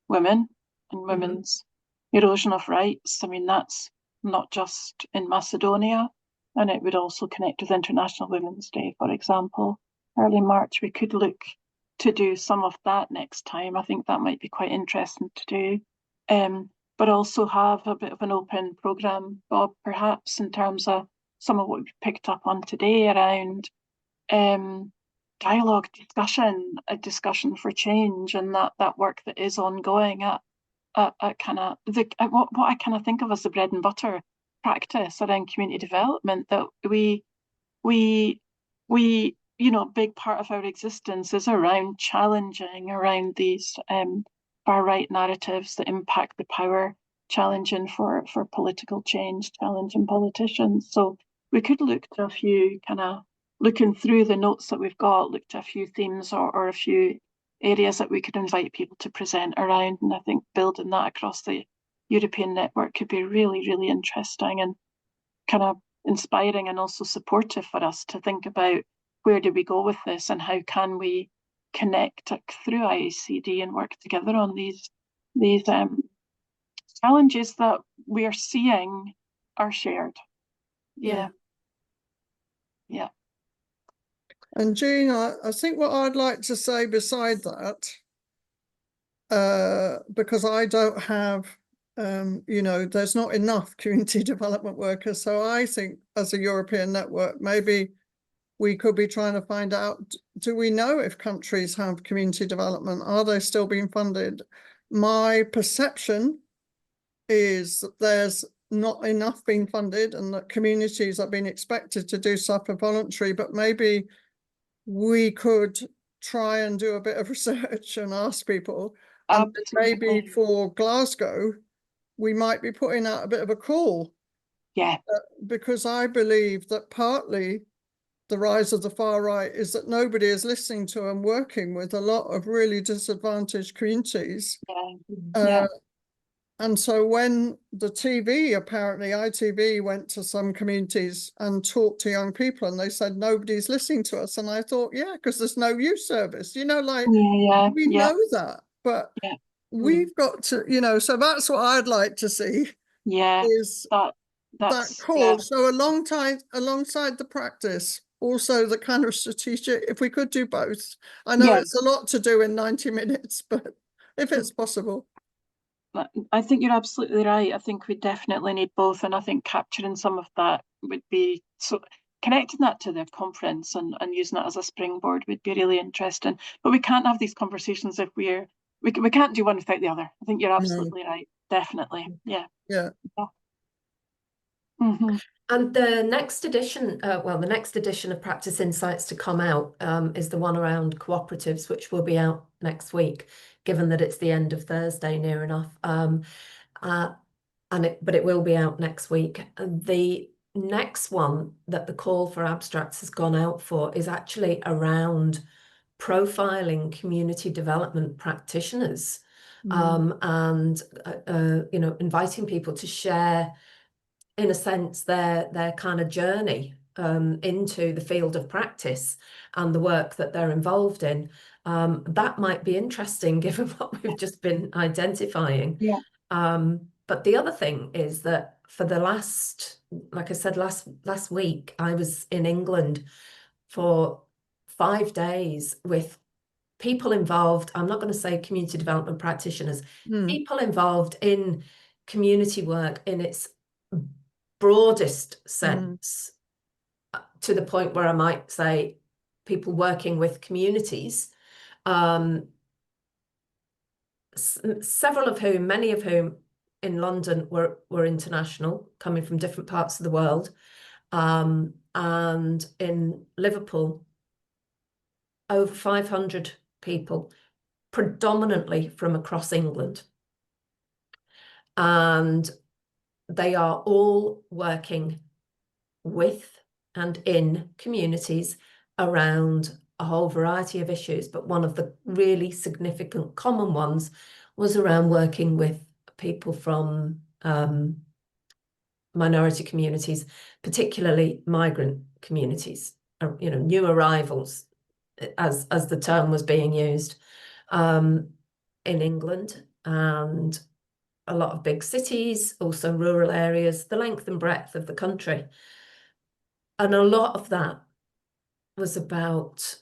women and women's erosion of rights. I mean, that's not just in Macedonia, and it would also connect with International Women's Day, for example. Early March, we could look to do some of that next time. I think that might be quite interesting to do. But also have a bit of an open programme, Bob, perhaps, in terms of some of what we've picked up on today around dialogue, a discussion for change, and that work that is ongoing at kind of what I kind of think of as the bread and butter practice around community development, that we you know, a big part of our existence is around challenging around these far right narratives that impact the power, challenging for political change, challenging politicians. So we could look to a few, kind of looking through the notes that we've got, look to a few themes or a few areas that we could invite people to present around. And I think building that across the European network could be really, really interesting. And kind of inspiring and also supportive for us to think about where do we go with this and how can we connect through IACD and work together on these challenges that we are seeing are shared. Yeah. And Jean, I think what I'd like to say beside that, because I don't have, you know, there's not enough community development workers. So I think as a European network, maybe we could be trying to find out, do we know if countries have community development? Are they still being funded? My perception is that there's not enough being funded and that communities are being expected to do stuff for voluntary, but maybe we could try and do a bit of research and ask people. And maybe for Glasgow, we might be putting out a bit of a call. Yeah. Because I believe that partly the rise of the far right is that nobody is listening to and working with a lot of really disadvantaged communities. And so when the TV, apparently ITV went to some communities and talked to young people and they said, nobody's listening to us. And I thought, yeah, because there's no youth service, you know, like we know that, but we've got to, you know, so that's what I'd like to see. Is that call. So alongside the practice, also the kind of strategic, if we could do both. I know it's a lot to do in 90 minutes, but if it's possible. I think you're absolutely right. I think we definitely need both. And I think capturing some of that would be, so connecting that to the conference and using that as a springboard would be really interesting. But we can't have these conversations if we can't do one without the other. I think you're absolutely right. Definitely. Yeah. Mm-hmm. And the next edition, the next edition of Practice Insights to come out is the one around cooperatives, which will be out next week, given that it's the end of Thursday, near enough. But it will be out next week. The next one that the call for abstracts has gone out for is actually around profiling community development practitioners, and you know, inviting people to share, in a sense, their kind of journey into the field of practice and the work that they're involved in. That might be interesting given what we've just been identifying. But the other thing is that for the last, like I said, last week, I was in England for 5 days with people involved. I'm not going to say community development practitioners, people involved in community work in its broadest sense, to the point where I might say people working with communities, several of whom, many of whom in London were international, coming from different parts of the world, and in Liverpool, over 500 people, predominantly from across England. And they are all working with and in communities around a whole variety of issues. But one of the really significant common ones was around working with people from minority communities, particularly migrant communities, you know, new arrivals, as the term was being used, in England, and a lot of big cities, also rural areas, the length and breadth of the country. And a lot of that was about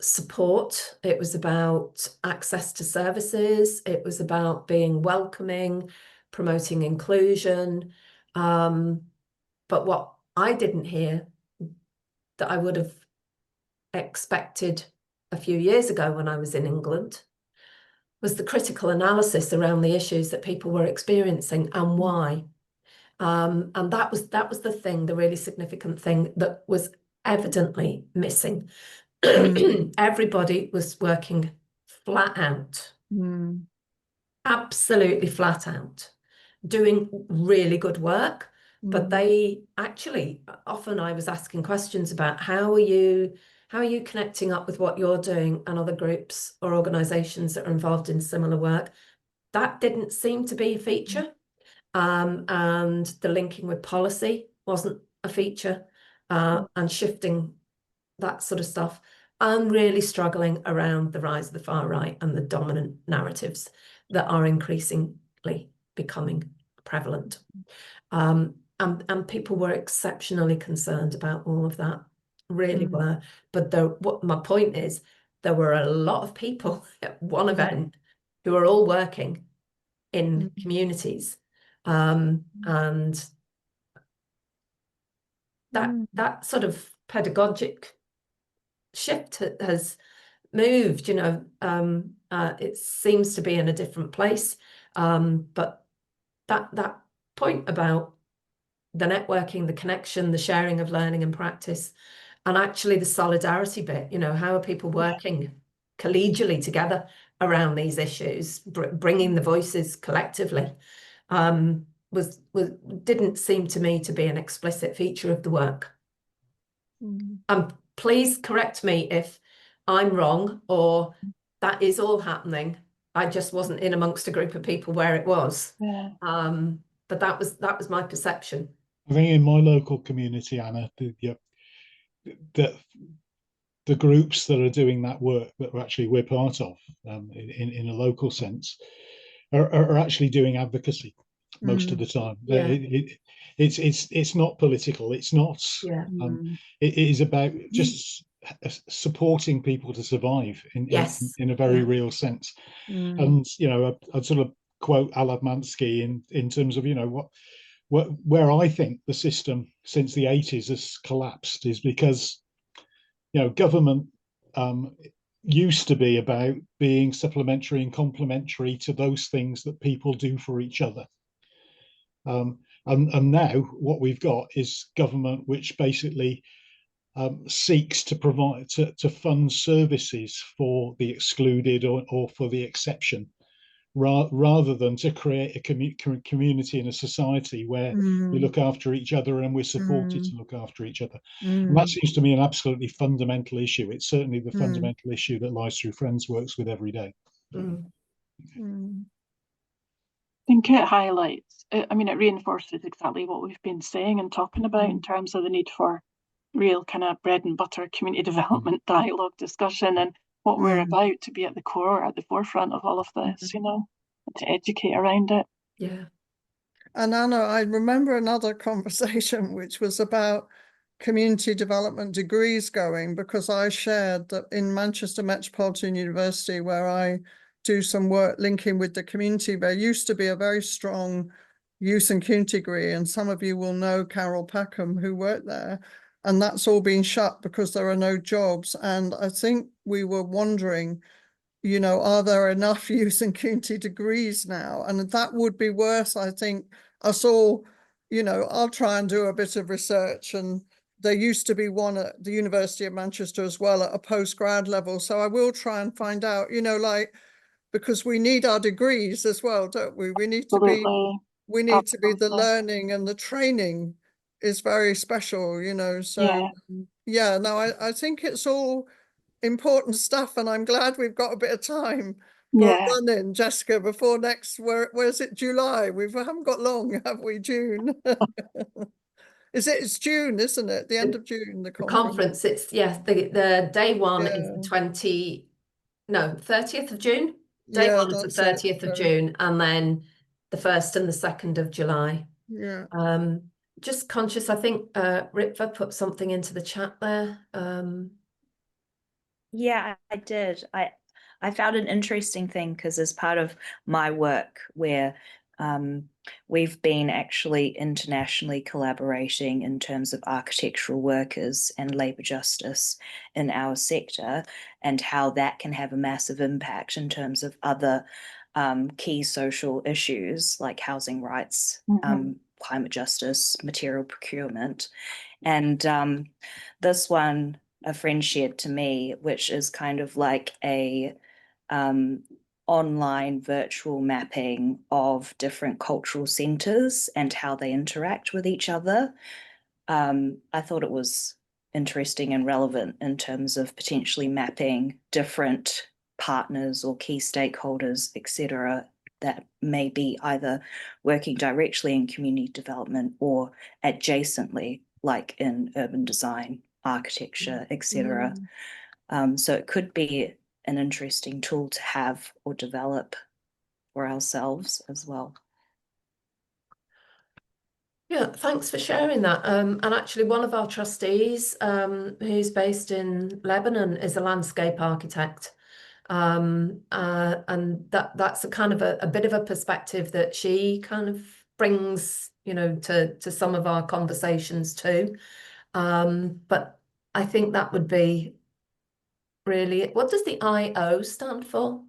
support. It was about access to services. It was about being welcoming, promoting inclusion. But what I didn't hear that I would have expected a few years ago when I was in England was the critical analysis around the issues that people were experiencing and why. And that was the thing, the really significant thing that was evidently missing. Everybody was working flat out, absolutely flat out, doing really good work. But they actually, often I was asking questions about how are you connecting up with what you're doing and other groups or organizations that are involved in similar work. That didn't seem to be a feature. and the linking with policy wasn't a feature, and shifting that sort of stuff. I'm really struggling around the rise of the far right and the dominant narratives that are increasingly becoming prevalent. And people were exceptionally concerned about all of that, really were. But what my point is, there were a lot of people at one event who are all working in communities, and that sort of pedagogic shift has moved. It seems to be in a different place, but that point about the networking, the connection, the sharing of learning and practice, and actually the solidarity bit, how are people working collegially together around these issues, bringing the voices collectively, didn't seem to me to be an explicit feature of the work. Please correct me if I'm wrong, or that is all happening. I just wasn't in amongst a group of people where it was. But that was my perception. I think in my local community, Anna, the groups that are doing that work that we're part of, in a local sense, are actually doing advocacy most of the time. It's not political. It's not. It is about just supporting people to survive in a very real sense. And I'd sort of quote Alad in terms of where I think the system since the 80s has collapsed is because government used to be about being supplementary and complementary to those things that people do for each other. And now what we've got is government which basically seeks to provide to fund services for the excluded or for the exception, rather than to create a community and a society where we look after each other and we're supported to look after each other. And that seems to me an absolutely fundamental issue. It's certainly the fundamental issue that Lives Through Friends works with every day. I think it highlights, it reinforces exactly what we've been saying and talking about in terms of the need for real kind of bread and butter community development dialogue discussion, and what we're about to be at the core, at the forefront of all of this, and to educate around it. And Anna, I remember another conversation which was about community development degrees going, because I shared that in Manchester Metropolitan University, where I do some work linking with the community, there used to be a very strong youth and community degree, and some of you will know Carol Peckham, who worked there, and that's all been shut because there are no jobs. And I think we were wondering, are there enough youth and community degrees now? And that would be worth, I think, us all, I'll try and do a bit of research, and there used to be one at the University of Manchester as well at a postgrad level. So I will try and find out, because we need our degrees as well, don't we? We need to be the learning, and the training is very special, so I think it's all important stuff, and I'm glad we've got a bit of time for running, Jessica, before next, where's it, July? We haven't got long, have we? June. It's June, isn't it? The end of June, the conference. It's the day one is the 30th of June. Day one is the 30th of June, and then the 1st and the 2nd of July. Just conscious, I think Ritva put something into the chat there. Yeah, I did. I found an interesting thing, because as part of my work where we've been actually internationally collaborating in terms of architectural workers and labour justice in our sector, and how that can have a massive impact in terms of other key social issues like housing rights, climate justice, material procurement. And this one a friend shared to me, which is kind of like a online virtual mapping of different cultural centres and how they interact with each other. I thought it was interesting and relevant in terms of potentially mapping different partners or key stakeholders, etc., that may be either working directly in community development or adjacently, like in urban design, architecture, etc. So it could be an interesting tool to have or develop for ourselves as well. Yeah, thanks for sharing that. And actually, one of our trustees, who's based in Lebanon, is a landscape architect. And that's a kind of a bit of a perspective that she kind of brings, you know, to some of our conversations too. But I think that would be really, what does the IO stand for?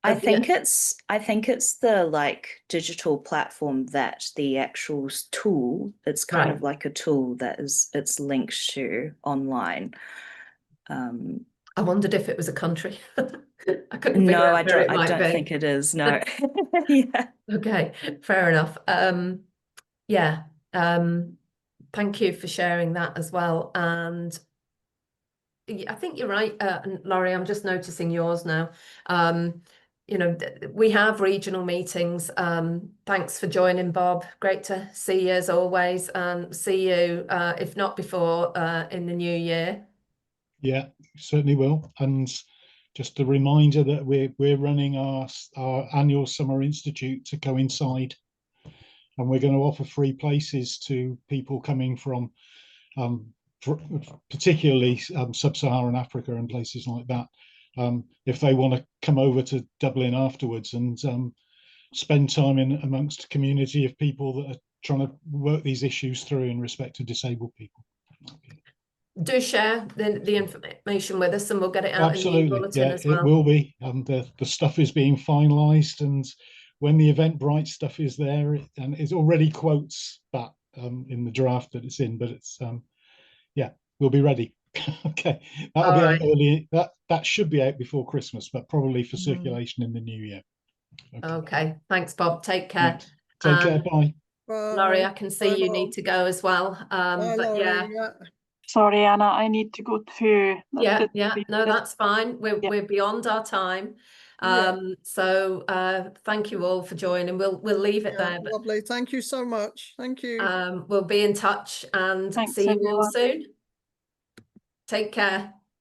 I think it's the like digital platform that the actual tool, it's kind of like a tool that it's linked to online. I wondered if it was a country. I couldn't figure out where it might be. I don't think it is, no. Yeah. Okay, fair enough. Yeah, thank you for sharing that as well. And I think you're right, Laurie, I'm just noticing yours now. You know, we have regional meetings. Thanks for joining, Bob. Great to see you as always, and see you, if not before, in the new year. Yeah, certainly will. And just a reminder that we're running our annual Summer Institute to coincide, and we're going to offer free places to people coming from particularly sub-Saharan Africa and places like that, if they want to come over to Dublin afterwards and spend time in amongst a community of people that are trying to work these issues through in respect to disabled people. Do share the information with us, and we'll get it out in the bulletin as well. It will be. The stuff is being finalised, and when the Eventbrite stuff is there, and it already quotes that in the draft that it's in, but it's yeah, we'll be ready. Okay, that'll be out early. That should be out before Christmas, but probably for circulation in the new year. Okay, thanks, Bob. Take care. Take care. Bye. Laurie, I can see you need to go as well. Bye, but Laurie, yeah. Sorry, Anna, I need to go to. Yeah, no, that's fine. We're beyond our time. So thank you all for joining. We'll leave it there. But, lovely. Thank you so much. Thank you. We'll be in touch and Thanks, see you all everyone. soon. Take care.